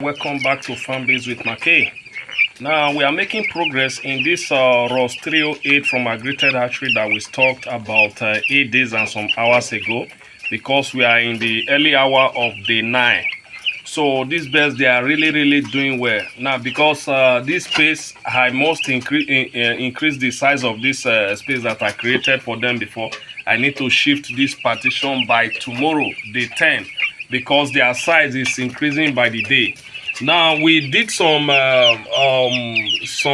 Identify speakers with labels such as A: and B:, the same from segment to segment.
A: Welcome back to Farmbiz with Markay. Now we are making progress in this Ross 308 from Agrited Hatchery that we talked about 8 days and some hours ago, because we are in the early hour of day 9. So these birds, they are really doing well now, because this space I must increase the size of this space that I created for them before. I need to shift this partition by tomorrow, day 10, because their size is increasing by the day. Now we did some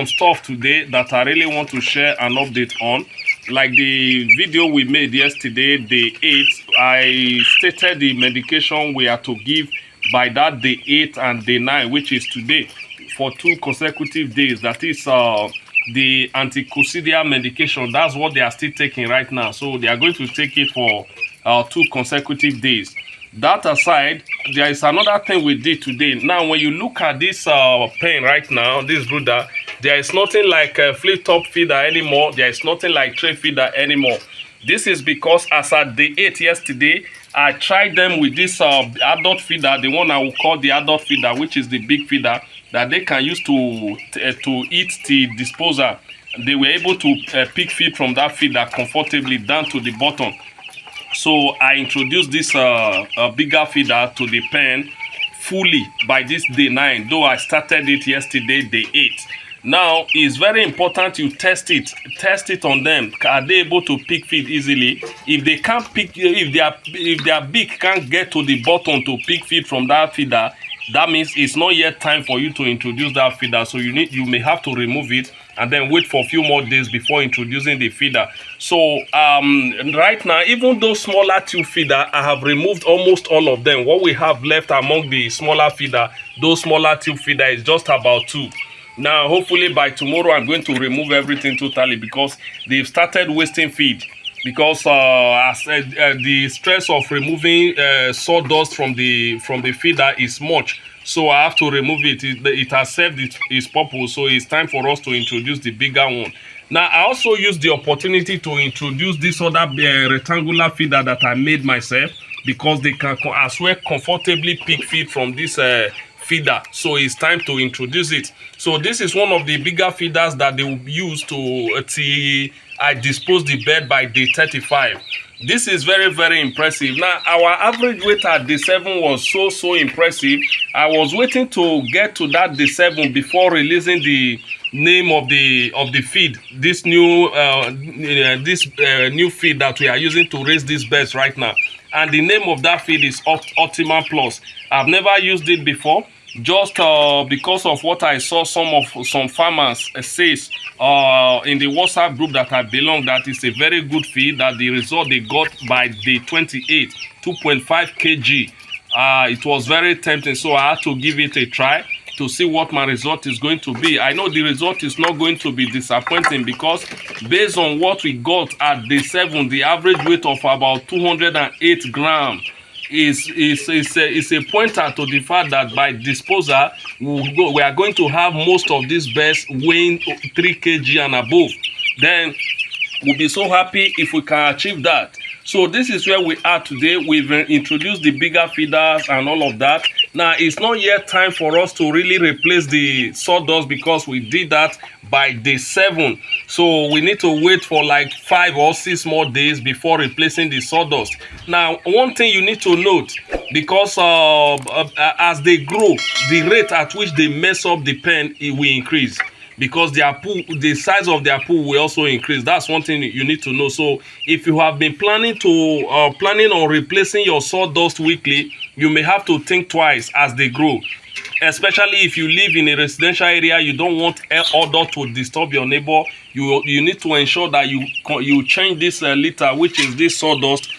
A: stuff today that I really want to share an update on. Like the video we made yesterday, day 8, I stated the medication we are to give by that day 8 and day 9, which is today, for 2 consecutive days. That is the anti-coccidia medication. That's what they are still taking right now. So they are going to take it for 2 consecutive days. That aside, there is another thing we did today. Now, when you look at this pen right now, this brooder, there is nothing like a flip-top feeder anymore. There is nothing like tray feeder anymore. This is because as at day 8 yesterday, I tried them with this adult feeder, the one I will call the adult feeder, which is the big feeder that they can use to eat the disposer. They were able to pick feed from that feeder comfortably down to the bottom. So I introduced this bigger feeder to the pen fully by this day 9, though I started it yesterday, day 8. Now it's very important you test it on them. Are they able to pick feed easily? If they can't pick, if their beak can't get to the bottom to pick feed from that feeder, that means it's not yet time for you to introduce that feeder. So you may have to remove it and then wait for a few more days before introducing the feeder. So right now, even those smaller tube feeder, I have removed almost all of them. What we have left among the smaller feeder, those smaller tube feeder, is just about 2. Now hopefully by tomorrow I'm going to remove everything totally, because they've started wasting feed. Because the stress of removing sawdust from the feeder is much, so I have to remove it. It has served its purpose, so it's time for us to introduce the bigger one. Now I also used the opportunity to introduce this other rectangular feeder that I made myself, because they can as well comfortably pick feed from this feeder. So it's time to introduce it. So this is one of the bigger feeders that they will use to I dispose the bird by day 35. This is very impressive. Now our average weight at day 7 was so impressive. I was waiting to get to that day 7 before releasing the name of the feed, this new new feed that we are using to raise these birds right now. And the name of that feed is Optimal Plus. I've never used it before, just because of what I saw some farmers says in the WhatsApp group that I belong, that is a very good feed, that the result they got by day 28, 2.5 kg. It was very tempting, so I had to give it a try to see what my result is going to be. I know the result is not going to be disappointing, because based on what we got at day 7, the average weight of about 208 grams is a pointer to the fact that by disposal we are going to have most of these birds weighing 3 kg and above. Then we'll be so happy if we can achieve that. So this is where we are today. We've introduced the bigger feeders and all of that. Now it's not yet time for us to really replace the sawdust, because we did that by day 7. So we need to wait for like 5 or 6 more days before replacing the sawdust. Now one thing you need to note, because as they grow, the rate at which they mess up the pen, it will increase, because their pool, the size of their pool will also increase. That's one thing you need to know. So if you have been planning on replacing your sawdust weekly, you may have to think twice as they grow. Especially if you live in a residential area, you don't want air odor to disturb your neighbor. You need to ensure that you change this litter, which is this sawdust,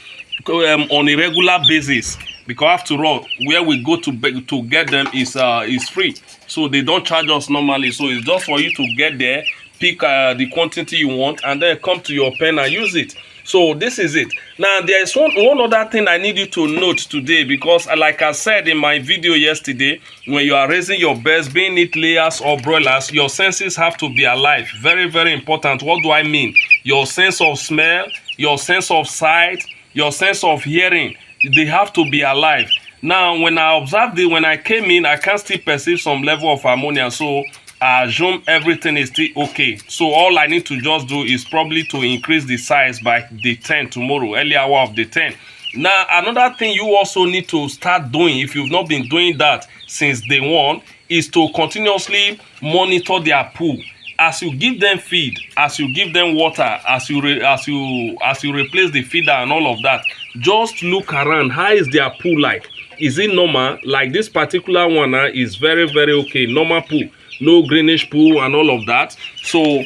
A: on a regular basis, because after all, where we go to get them is free. So they don't charge us normally. So it's just for you to get there, pick the quantity you want, and then come to your pen and use it. So this is it. Now there is one other thing I need you to note today, because like I said in my video yesterday, when you are raising your birds, being it layers or broilers, your senses have to be alive. Very important. What do I mean? Your sense of smell, your sense of sight, your sense of hearing, they have to be alive. Now, when I observed it, when I came in, I can still perceive some level of ammonia. So I assume everything is still okay. So all I need to just do is probably to increase the size by day 10 tomorrow, early hour of day 10. Now, another thing you also need to start doing, if you've not been doing that since day 1, is to continuously monitor their poo. As you give them feed, as you give them water, as you replace the feeder and all of that, just look around. How is their poo like? Is it normal? Like this particular one is very, very okay. Normal poo, no greenish poo and all of that. So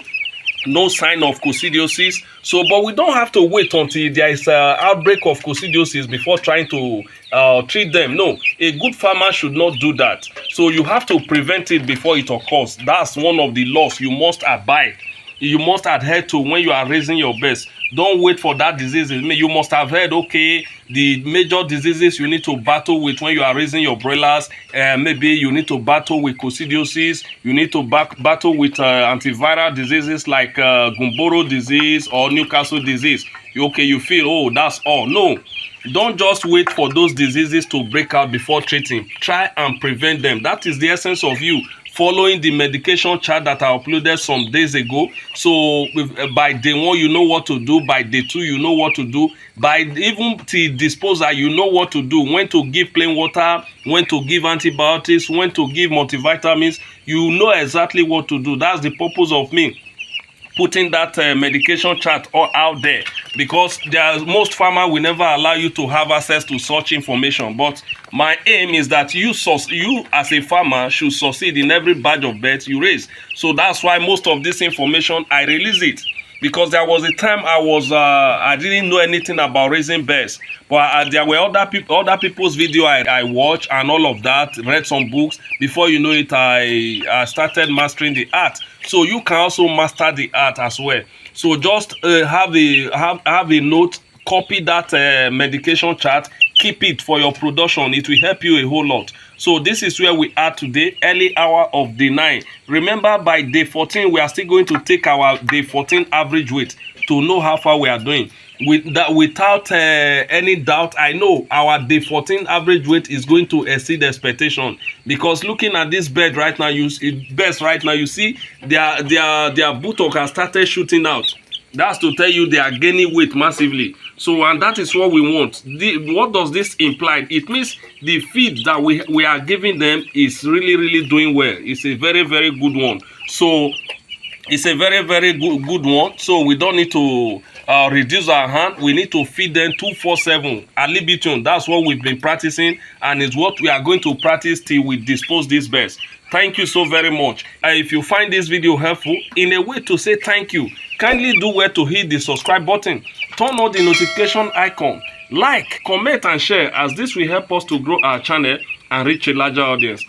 A: no sign of coccidiosis. So, but we don't have to wait until there is an outbreak of coccidiosis before trying to treat them. No, a good farmer should not do that. So you have to prevent it before it occurs. That's one of the laws you must abide. You must adhere to when you are raising your birds. Don't wait for that disease. You must have heard, okay, the major diseases you need to battle with when you are raising your broilers. Maybe you need to battle with coccidiosis. You need to battle with antiviral diseases like Gumboro disease or Newcastle disease. Okay, you feel, oh, that's all. No, don't just wait for those diseases to break out before treating. Try and prevent them. That is the essence of you following the medication chart that I uploaded some days ago. So by day 1, you know what to do. By day 2, you know what to do. By even till disposal, you know what to do. When to give plain water, when to give antibiotics, when to give multivitamins. You know exactly what to do. That's the purpose of me putting that medication chart all out there, because most farmers will never allow you to have access to such information. But my aim is that you as a farmer should succeed in every batch of birds you raise. So that's why most of this information I release it, because there was a time I didn't know anything about raising birds, but there were other people's video I watched and all of that, read some books. Before you know it, I started mastering the art. So you can also master the art as well. So just have a note, copy that medication chart, keep it for your production. It will help you a whole lot. So this is where we are today, early hour of day 9. Remember, by day 14, we are still going to take our day 14 average weight to know how far we are doing. Without any doubt, I know our day 14 average weight is going to exceed expectation, because looking at this bed right now, you see their buttock has started shooting out. That's to tell you they are gaining weight massively. So, and that is what we want. What does this imply? It means the feed that we are giving them is really, really doing well. It's a very, very good one. So it's a very, very good one. So we don't need to reduce our hand. We need to feed them 24/7 ad libitum. That's what we've been practicing, and it's what we are going to practice till we dispose these birds. Thank you so very much. If you find this video helpful, in a way to say thank you, kindly do well to hit the subscribe button, turn on the notification icon, like, comment and share, as this will help us to grow our channel and reach a larger audience.